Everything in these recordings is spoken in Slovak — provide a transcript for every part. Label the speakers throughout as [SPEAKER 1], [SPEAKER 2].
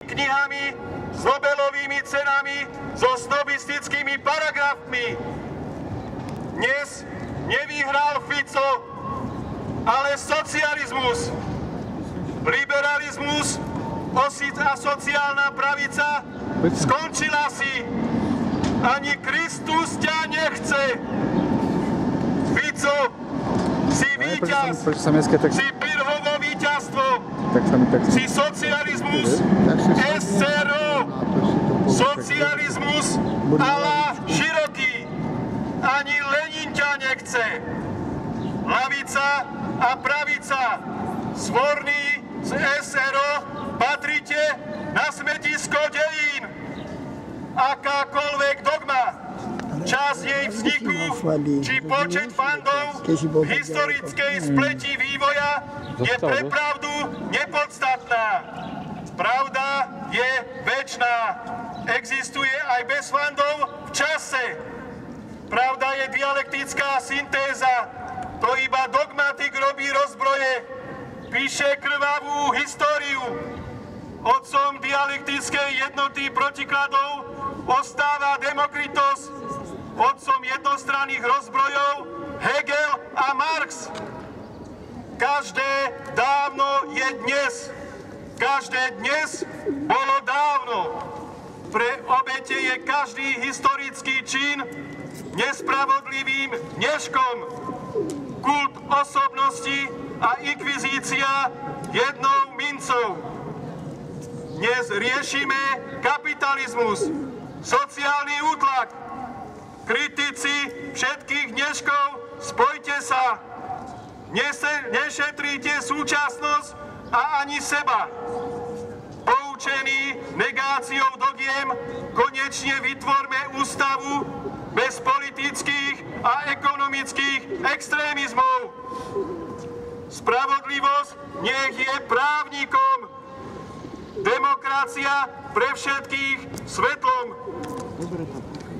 [SPEAKER 1] knihami s Nobelovými cenami, so snobistickými paragrafmi. Dnes nevyhral Fico, ale socializmus, liberalizmus a sociálna pravica skončila si. Ani Kristus ťa nechce. Fico si víťaz, si Pirhovo víťazstvo, si socializmus, SRO, socializmus ala široký. Ani Lenin ťa nechce. Lavica a pravica, svorní z SRO, patrite na smetisko dejín. Akákoľvek dogma, čas jej vzniku, či počet fandov v historickej spleti vývoja je pre pravdu nepodstatná. Pravda je večná. Existuje aj bez fandov v čase. Pravda je dialektická syntéza. To iba dogmatik robí rozbroje. Píše krvavú históriu. Otcom dialektickej jednoty protikladov ostáva Demokritos, otcom jednostranných rozbrojov Hegel a Marx. Každé dávno je dnes. Každé dnes bolo dávno. Pre obete je každý historický čin nespravodlivým dneškom. Kult osobnosti a inkvizícia jednou mincov. Dnes riešime kapitalizmus, sociálny útlak. Kritici všetkých dneškov, spojte sa. Nešetrite súčasnosť a ani seba. Poučení negáciou dogiem, konečne vytvorme ústavu bez politických a ekonomických extrémizmov. Spravodlivosť nech je právnikom. Demokracia pre všetkých svetlom.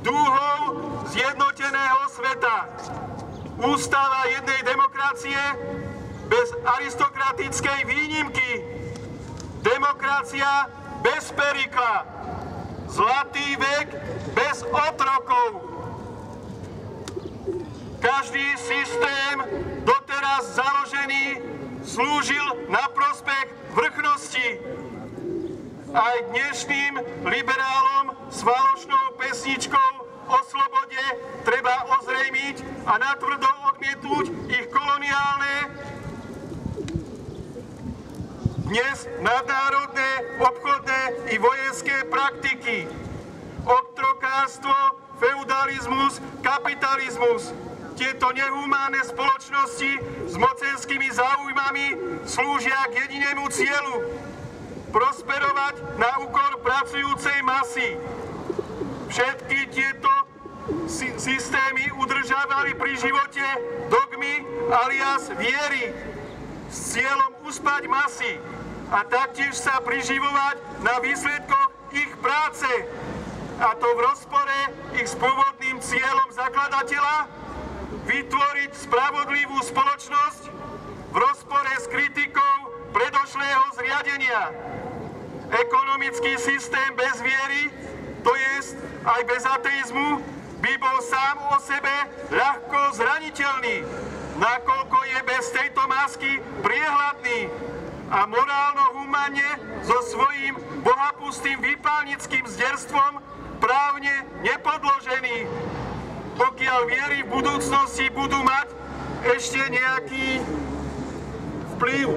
[SPEAKER 1] Dúhou zjednoteného sveta. Ústava jednej demokracie bez aristokratickej výnimky. Demokracia bez Perikla. Zlatý vek bez otrokov. Každý systém doteraz založený slúžil na prospech vrchnosti. Aj dnešným liberálom s falošnou pesničkou o slobode treba ozrejmiť a natvrdo odmietnúť ich koloniálne, dnes nadnárodné, obchodné i vojenské praktiky. Otrokárstvo, feudalizmus, kapitalizmus. Tieto nehumánne spoločnosti s mocenskými záujmami slúžia k jedinému cieľu: prosperovať na úkor pracujúcej masy. Všetky tieto systémy udržávali pri živote dogmy alias viery s cieľom uspať masy a taktiež sa priživovať na výsledkoch ich práce. A to v rozpore ich s pôvodným cieľom zakladateľa vytvoriť spravodlivú spoločnosť v rozpore s kritikou predošlého zriadenia. Ekonomický systém bez viery, to jest aj bez ateizmu, by bol sám o sebe ľahko zraniteľný, nakoľko je bez tejto masky priehľadný a morálno-humánne so svojím bohapustým výpalnickým zderstvom právne nepodložený. Pokiaľ viery v budúcnosti budú mať ešte nejaký vplyv.